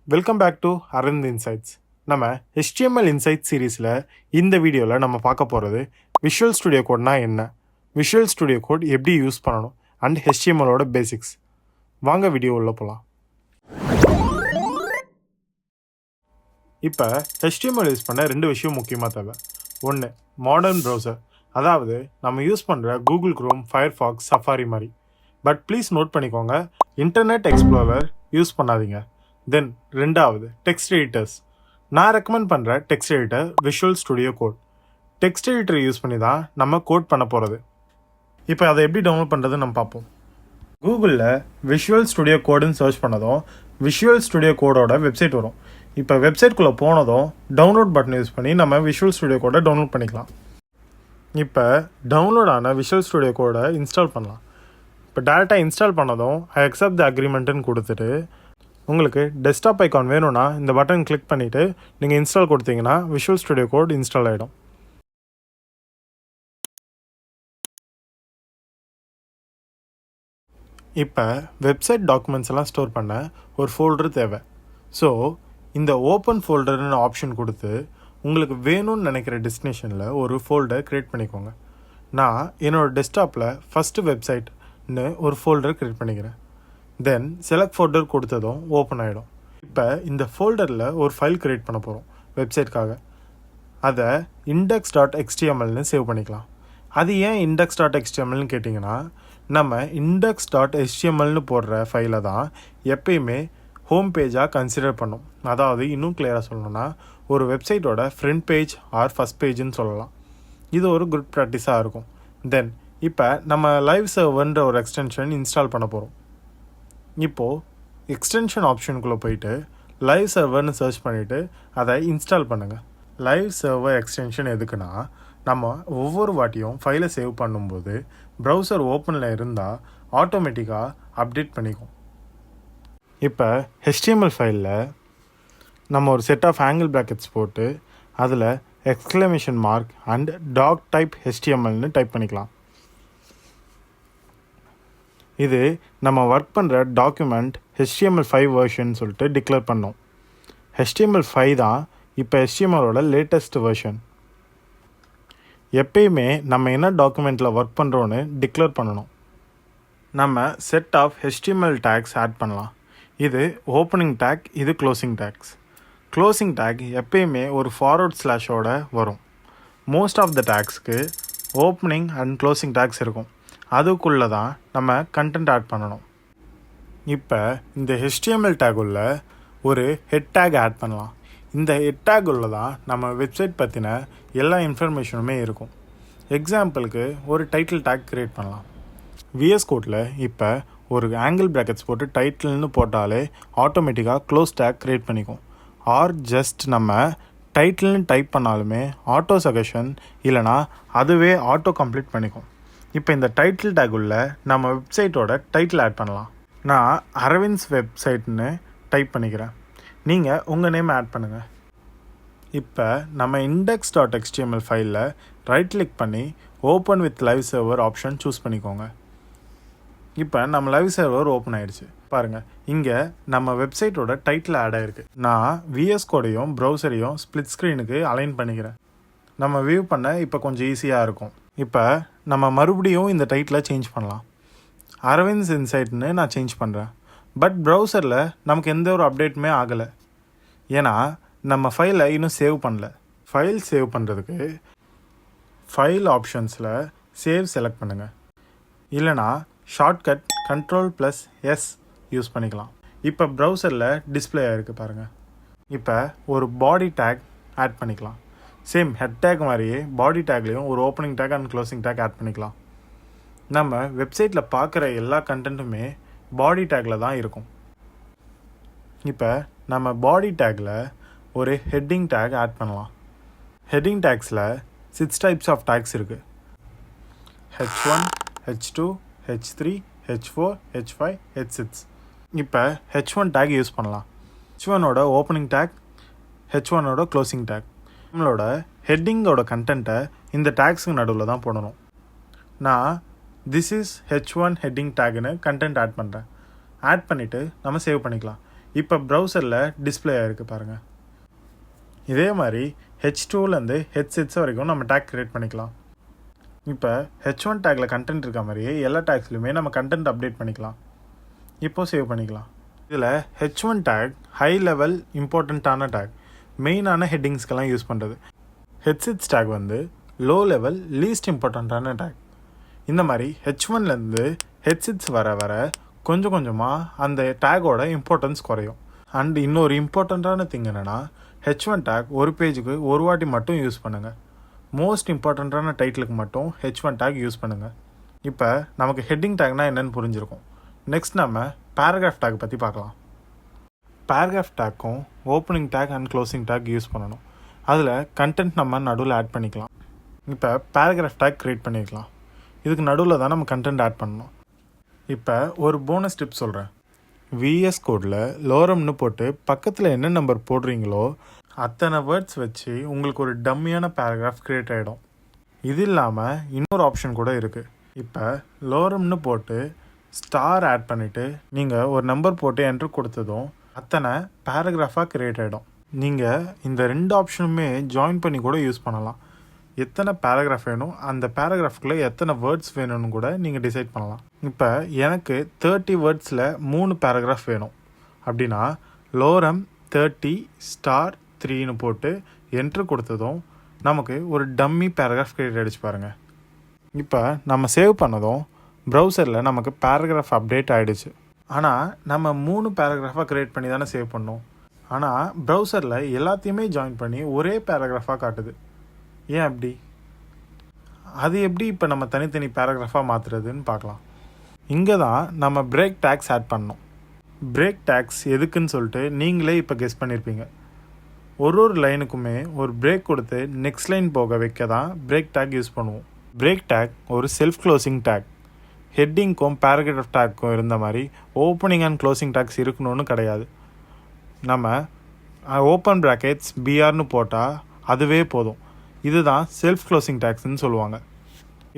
Welcome back to Aravind insights. நம்ம HTML inside சீரீஸில் இந்த வீடியோவில் நம்ம பார்க்க போகிறது விஷுவல் ஸ்டுடியோ கோட்னா என்ன, விஷுவல் ஸ்டுடியோ கோட் எப்படி யூஸ் பண்ணணும் அண்ட் HTMLோட பேசிக்ஸ். வாங்க வீடியோ உள்ள போகலாம். இப்போ HTML யூஸ் பண்ண ரெண்டு விஷயம் முக்கியமாக தேவை. ஒன்று மாடர்ன் ப்ரௌசர், அதாவது நம்ம யூஸ் பண்ணுற கூகுள் க்ரோம், ஃபயர்ஃபாக்ஸ், சஃபாரி மாதிரி. பட் ப்ளீஸ் நோட் பண்ணிக்கோங்க, இன்டர்நெட் எக்ஸ்ப்ளோரர் யூஸ் பண்ணாதீங்க. தென் ரெண்டாவது டெக்ஸ்ட் எடிட்டர்ஸ். நான் ரெக்கமெண்ட் பண்ணுற text editor visual studio code. Text editor use பண்ணி தான் நம்ம கோட் பண்ண போகிறது. இப்போ அதை எப்படி டவுன்லோட் பண்ணுறதுன்னு நம்ம பார்ப்போம். கூகுளில் விஷுவல் ஸ்டுடியோ கோடுன்னு சர்ச் பண்ணதும் விஷுவல் ஸ்டுடியோ கோடோட வெப்சைட் வரும். இப்போ வெப்சைட்குள்ளே போனதும் டவுன்லோட் பட்டன் யூஸ் பண்ணி நம்ம விஷுவல் ஸ்டுடியோ கோடை டவுன்லோட் பண்ணிக்கலாம். இப்போ டவுன்லோட் ஆன விஷுவல் ஸ்டுடியோ கோடை இன்ஸ்டால் பண்ணலாம். இப்போ டேரெக்டாக இன்ஸ்டால் பண்ணதும் ஐ அக்செப்ட் த அக்ரிமெண்ட்டுன்னு கொடுத்துட்டு உங்களுக்கு டெஸ்க்டாப் ஐக்கான் வேணும்னா இந்த பட்டன் கிளிக் பண்ணிவிட்டு நீங்கள் இன்ஸ்டால் கொடுத்தீங்கன்னா விஷுவல் ஸ்டுடியோ கோட் இன்ஸ்டால் ஆகிடும். இப்போ வெப்சைட் டாக்குமெண்ட்ஸ் எல்லாம் ஸ்டோர் பண்ண ஒரு ஃபோல்டர் தேவை. ஸோ இந்த ஓப்பன் ஃபோல்டர்னு ஆப்ஷன் கொடுத்து உங்களுக்கு வேணும்னு நினைக்கிற டெஸ்டினேஷனில் ஒரு ஃபோல்டர் க்ரியேட் பண்ணிக்கோங்க. நான் என்னோடய டெஸ்க்டாப்பில் ஃபஸ்ட்டு வெப்சைட்னு ஒரு ஃபோல்டர் க்ரியேட் பண்ணிக்கிறேன். தென் செலக்ட் ஃபோல்டர் கொடுத்ததும் ஓப்பன் ஆகிடும். இப்போ இந்த ஃபோல்டரில் ஒரு ஃபைல் க்ரியேட் பண்ண போகிறோம் வெப்சைட்காக. அதை index.htmlனு சேவ் பண்ணிக்கலாம். அது ஏன் index.htmlனு கேட்டிங்கன்னா, நம்ம index.htmlனு போடுற ஃபைலை தான் எப்பயுமே ஹோம் பேஜாக கன்சிடர் பண்ணோம். அதாவது இன்னும் கிளியராக சொல்லணும்னா ஒரு வெப்சைட்டோட ஃப்ரண்ட் பேஜ் ஆர் ஃபஸ்ட் பேஜுன்னு சொல்லலாம். இது ஒரு குட் ப்ராக்டிஸாக இருக்கும். தென் இப்போ நம்ம லைவ் சர்வர்ன்ற ஒரு எக்ஸ்டென்ஷன் இன்ஸ்டால் பண்ண போகிறோம். இப்போது எக்ஸ்டென்ஷன் ஆப்ஷனுக்குள்ளே போயிட்டு லைவ் சர்வர்னு சர்ச் பண்ணிவிட்டு அதை இன்ஸ்டால் பண்ணுங்கள். லைவ் சர்வர் எக்ஸ்டென்ஷன் எதுக்குன்னா, நம்ம ஒவ்வொரு வாட்டியும் ஃபைலை சேவ் பண்ணும்போது ப்ரௌசர் ஓப்பனில் இருந்தால் ஆட்டோமேட்டிக்காக அப்டேட் பண்ணிக்கும். இப்போ HTML ஃபைலில் நம்ம ஒரு செட் ஆஃப் ஆங்கிள் ப்ராக்கெட்ஸ் போட்டு அதில் exclamation mark and doc type HTMLனு டைப் பண்ணிக்கலாம். இது நம்ம ஒர்க் பண்ணுற டாக்குமெண்ட் HTML5 வெர்ஷன் சொல்லிட்டு டிக்ளேர் பண்ணோம். HTML5 தான் இப்போ HTMLோட லேட்டஸ்ட் வெர்ஷன். எப்பயுமே நம்ம என்ன டாக்குமெண்ட்டில் ஒர்க் பண்ணுறோன்னு டிக்ளேர் பண்ணணும். நம்ம set of HTML tags add பண்ணலாம். இது ஓப்பனிங் டேக், இது க்ளோசிங் டேக்ஸ். க்ளோசிங் டேக் எப்பயுமே ஒரு ஃபார்வர்ட் ஸ்லாஷோட வரும். மோஸ்ட் ஆஃப் த டேக்ஸ்க்கு ஓப்பனிங் அண்ட் க்ளோசிங் டேக்ஸ் இருக்கும். அதுக்குள்ளே தான் நம்ம கண்டென்ட் ஆட் பண்ணணும். இப்போ இந்த HTML டேக் உள்ள ஒரு ஹெட் டேக் ஆட் பண்ணலாம். இந்த ஹெட் டேக் உள்ள தான் நம்ம வெப்சைட் பற்றின எல்லா இன்ஃபர்மேஷனுமே இருக்கும். எக்ஸாம்பிளுக்கு ஒரு டைட்டில் டேக் க்ரியேட் பண்ணலாம். VS கோடில் இப்போ ஒரு ஆங்கிள் ப்ராக்கெட்ஸ் போட்டு டைட்டில்னு போட்டாலே ஆட்டோமேட்டிக்காக க்ளோஸ் டேக் க்ரியேட் பண்ணிக்கும். ஆர் ஜஸ்ட் நம்ம டைட்டில்னு டைப் பண்ணாலுமே ஆட்டோ சஜஷன் இல்லைனா அதுவே ஆட்டோ கம்ப்ளீட் பண்ணிக்கும். இப்போ இந்த டைட்டில் டேக் உள்ள நம்ம வெப்சைட்டோட டைட்டில் ஆட் பண்ணலாம். நான் அரவிந்த்ஸ் வெப்சைட்னு டைப் பண்ணிக்கிறேன். நீங்கள் உங்கள் நேம் ஆட் பண்ணுங்கள். இப்போ நம்ம index.html ஃபைலில் ரைட் கிளிக் பண்ணி open with live server option choose பண்ணிக்கோங்க. இப்போ நம்ம லைவ் சர்வர் ஓப்பன் ஆகிடுச்சு. பாருங்கள், இங்கே நம்ம வெப்சைட்டோட டைட்டில் ஆட் ஆகிருக்கு. நான் VS கோடையும் ப்ரௌசரையும் ஸ்ப்ளிட் ஸ்க்ரீனுக்கு அலைன் பண்ணிக்கிறேன். நம்ம வியூ பண்ண இப்போ கொஞ்சம் ஈஸியாக இருக்கும். இப்போ நம்ம மறுபடியும் இந்த டைட்டில் சேஞ்ச் பண்ணலாம். அரவிந்த்ஸ் இன்சைட்னு நான் சேஞ்ச் பண்ணுறேன். பட் ப்ரௌசரில் நமக்கு எந்த ஒரு அப்டேட்டுமே ஆகலை, ஏன்னா நம்ம ஃபைலை இன்னும் சேவ் பண்ணல. ஃபைல் சேவ் பண்ணுறதுக்கு ஃபைல் ஆப்ஷன்ஸில் சேவ் செலக்ட் பண்ணுங்கள். இல்லைனா ஷார்ட்கட் Ctrl+S யூஸ் பண்ணிக்கலாம். இப்போ ப்ரௌசரில் டிஸ்பிளே ஆகிருக்கு பாருங்கள். இப்போ ஒரு பாடி டேக் ஆட் பண்ணிக்கலாம். சேம் ஹெட் டேக் மாதிரியே பாடி டேக்லேயும் ஒரு opening tag and closing tag add பண்ணிக்கலாம். நம்ம வெப்சைட்டில் பார்க்குற எல்லா கண்டென்ட்டுமே பாடி டேக்கில் தான் இருக்கும். இப்போ நம்ம பாடி டேக்கில் ஒரு ஹெட்டிங் டேக் ஆட் பண்ணலாம். ஹெட்டிங் டேக்ஸில் 6 டைப்ஸ் ஆஃப் டேக்ஸ் இருக்குது. H1, H2, H3, H4, H5, H6. இப்போ H1 டேக் யூஸ் பண்ணலாம். H1ஓட ஓப்பனிங் டேக், H1ஓட க்ளோசிங் டேக். நம்மளோட ஹெட்டிங்கோட கண்டென்ட்டை இந்த டேக்ஸுக்கு நடுவில் தான் போடணும். நான் திஸ் இஸ் H1 ஹெட்டிங் டேக்னு கண்டென்ட் ஆட் பண்ணுறேன். ஆட் பண்ணிவிட்டு நம்ம சேவ் பண்ணிக்கலாம். இப்போ ப்ரௌசரில் டிஸ்பிளே ஆகிருக்கு பாருங்கள். இதே மாதிரி H2லேருந்து H6 வரைக்கும் நம்ம டேக் க்ரியேட் பண்ணிக்கலாம். இப்போ H1 டேக்கில் கண்டென்ட் இருக்க மாதிரியே எல்லா டேக்ஸ்லையுமே நம்ம கண்டென்ட் அப்டேட் பண்ணிக்கலாம். இப்போது சேவ் பண்ணிக்கலாம். இதில் H1 டேக் ஹை லெவல் இம்பார்ட்டண்ட்டான டேக், மெயினான ஹெட்டிங்ஸ்க்கெல்லாம் யூஸ் பண்ணுறது. H6 டேக் வந்து லோ லெவல் லீஸ்ட் இம்பார்ட்டண்ட்டான டேக். இந்த மாதிரி H1லேருந்து H6 வர கொஞ்சம் கொஞ்சமாக அந்த டேக்கோட இம்பார்ட்டன்ஸ் குறையும். அண்ட் இன்னொரு இம்பார்ட்டண்ட்டான திங் என்னென்னா, H1 டேக் ஒரு பேஜுக்கு ஒரு வாட்டி மட்டும் யூஸ் பண்ணுங்கள். மோஸ்ட் இம்பார்ட்டண்ட்டான டைட்டிலுக்கு மட்டும் H1 டேக் யூஸ் பண்ணுங்கள். இப்போ நமக்கு ஹெட்டிங் டேக்னா என்னென்னு புரிஞ்சிருக்கும். நெக்ஸ்ட் நம்ம பேராகிராஃப் டேக் பற்றி பார்க்கலாம். பேராகிராஃப் டேக்கும் opening tag and closing tag use பண்ணணும். அதில் கண்டென்ட் நம்ம நடுவில் ஆட் பண்ணிக்கலாம். இப்போ பேராகிராஃப் டேக் க்ரியேட் பண்ணிக்கலாம். இதுக்கு நடுவில் தான் நம்ம கண்டென்ட் ஆட் பண்ணணும். இப்போ ஒரு போனஸ் டிப் சொல்கிறேன். விஎஸ் கோடில் லோரம்னு போட்டு பக்கத்தில் என்ன நம்பர் போடுறீங்களோ அத்தனை வேர்ட்ஸ் வச்சு உங்களுக்கு ஒரு டம்மியான பேராகிராஃப் க்ரியேட் ஆகிடும். இது இல்லாமல் இன்னொரு ஆப்ஷன் கூட இருக்குது. இப்போ லோரம்னு போட்டு ஸ்டார் ஆட் பண்ணிவிட்டு நீங்கள் ஒரு நம்பர் போட்டு என்ட்ரு கொடுத்ததும் அத்தனை பேராகிராஃபாக க்ரியேட் ஆகிடும். நீங்கள் இந்த 2 ஆப்ஷனுமே ஜாயின் பண்ணி கூட யூஸ் பண்ணலாம். எத்தனை பேராகிராஃப் வேணும், அந்த பேராகிராஃப்குள்ளே எத்தனை வேர்ட்ஸ் வேணும்னு கூட நீங்கள் டிசைட் பண்ணலாம். இப்போ எனக்கு 30 வேர்ட்ஸில் 3 பேராகிராஃப் வேணும் அப்படின்னா லோரம் 30 ஸ்டார் 3ன்னு போட்டு என்ட்ரு கொடுத்ததும் நமக்கு ஒரு டம்மி பேராகிராஃப் கிரியேட் அடிச்சு பாருங்கள். இப்போ நம்ம சேவ் பண்ணதும் ப்ரௌசரில் நமக்கு பேராகிராஃப் அப்டேட் ஆகிடுச்சு. ஆனால் நம்ம 3 பேராகிராஃபாக க்ரியேட் பண்ணி தானே சேவ் பண்ணோம். ஆனால் ப்ரௌசரில் எல்லாத்தையுமே ஜாயின் பண்ணி ஒரே பேராகிராஃபாக காட்டுது. ஏன் அப்படி? அது எப்படி இப்போ நம்ம தனித்தனி பேராகிராஃபாக மாற்றுறதுன்னு பார்க்கலாம். இங்கே தான் நம்ம பிரேக் டேக்ஸ் ஆட் பண்ணோம். பிரேக் டேக்ஸ் எதுக்குன்னு சொல்லிட்டு நீங்களே இப்போ கெஸ் பண்ணியிருப்பீங்க. ஒரு லைனுக்குமே ஒரு பிரேக் கொடுத்து நெக்ஸ்ட் லைன் போக வைக்க தான் பிரேக் டேக் யூஸ் பண்ணுவோம். பிரேக் டேக் ஒரு செல்ஃப் க்ளோசிங் டேக். ஹெட்டிங்க்கும் பேராகிராஃப் டேக்கும் இருந்த மாதிரி ஓப்பனிங் அண்ட் க்ளோசிங் டேக்ஸ் இருக்கணும்னு கிடையாது. நம்ம ஓப்பன் ப்ராக்கெட்ஸ் பிஆர்னு போட்டால் அதுவே போதும். இதுதான் செல்ஃப் க்ளோசிங் டேக்ஸ்ன்னு சொல்லுவாங்க.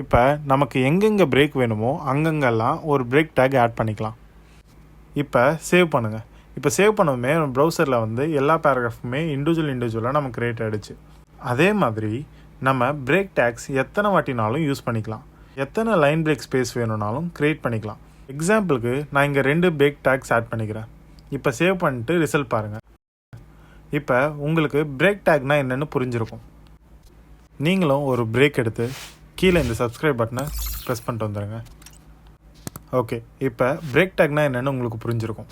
இப்போ நமக்கு எங்கெங்கே பிரேக் வேணுமோ அங்கங்கெல்லாம் ஒரு பிரேக் டேக் ஆட் பண்ணிக்கலாம். இப்போ சேவ் பண்ணுங்கள். இப்போ சேவ் பண்ணதுமே ப்ரௌசரில் வந்து எல்லா பேராகிராஃபுமே இண்டிவிஜுவலாக நமக்கு க்ரியேட் ஆகிடுச்சு. அதே மாதிரி நம்ம பிரேக் டேக்ஸ் எத்தனை வாட்டினாலும் யூஸ் பண்ணிக்கலாம். எத்தனை லைன் பிரேக் ஸ்பேஸ் வேணும்னாலும் க்ரியேட் பண்ணிக்கலாம். எக்ஸாம்பிளுக்கு நான் இங்கே 2 பிரேக் டேக்ஸ் ஆட் பண்ணிக்கிறேன். இப்போ சேவ் பண்ணிட்டு ரிசல்ட் பாருங்கள். இப்போ உங்களுக்கு பிரேக் டேக்னா என்னென்னு புரிஞ்சிருக்கும். நீங்களும் ஒரு பிரேக் எடுத்து கீழே இந்த சப்ஸ்கிரைப் பட்டனை ப்ரெஸ் பண்ணிட்டு வந்துடுங்க. ஓகே, இப்போ பிரேக் டேக்னா என்னென்னு உங்களுக்கு புரிஞ்சிருக்கும்.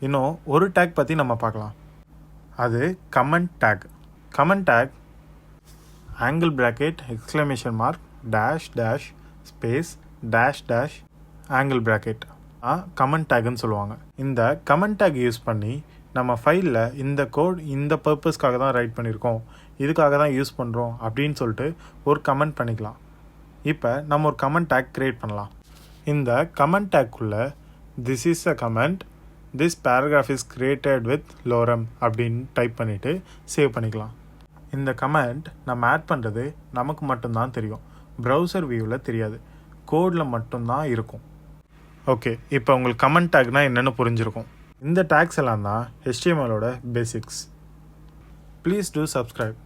இன்னும் ஒரு டேக் பற்றி நம்ம பார்க்கலாம். அது comment tag. Comment tag angle bracket exclamation mark dash dash space dash dash angle bracket comment டேக்குன்னு சொல்லுவாங்க. இந்த கமெண்ட் டேக் யூஸ் பண்ணி நம்ம ஃபைலில் இந்த கோட் இந்த பர்பஸ்க்காக தான் ரைட் பண்ணியிருக்கோம், இதுக்காக தான் யூஸ் பண்ணுறோம் அப்படின்னு சொல்லிட்டு ஒரு கமெண்ட் பண்ணிக்கலாம். இப்போ நம்ம ஒரு கமெண்ட் டேக் க்ரியேட் பண்ணலாம். இந்த கமெண்ட் டேக்குள்ளே this is a comment, this paragraph is created with lorem அப்படின்னு டைப் பண்ணிவிட்டு சேவ் பண்ணிக்கலாம். இந்த கமெண்ட் நம்ம ஆட் பண்ணுறது நமக்கு மட்டும்தான் தெரியும். ப்ரௌசர் வியூவில் தெரியாது, கோடில் மட்டும்தான் இருக்கும். ஓகே, இப்போ உங்களுக்கு கமெண்ட் டேக்னால் என்னென்னு புரிஞ்சிருக்கும். இந்த டேக்ஸ் எல்லாம் தான் HTMLோட பேசிக்ஸ். Please do subscribe.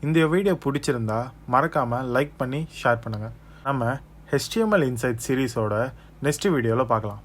இந்த வீடியோ பிடிச்சிருந்தா மறக்காமல் லைக் பண்ணி ஷேர் பண்ணுங்கள். நம்ம HTML இன்சைட் சீரீஸோட நெக்ஸ்ட் வீடியோவில் பார்க்கலாம்.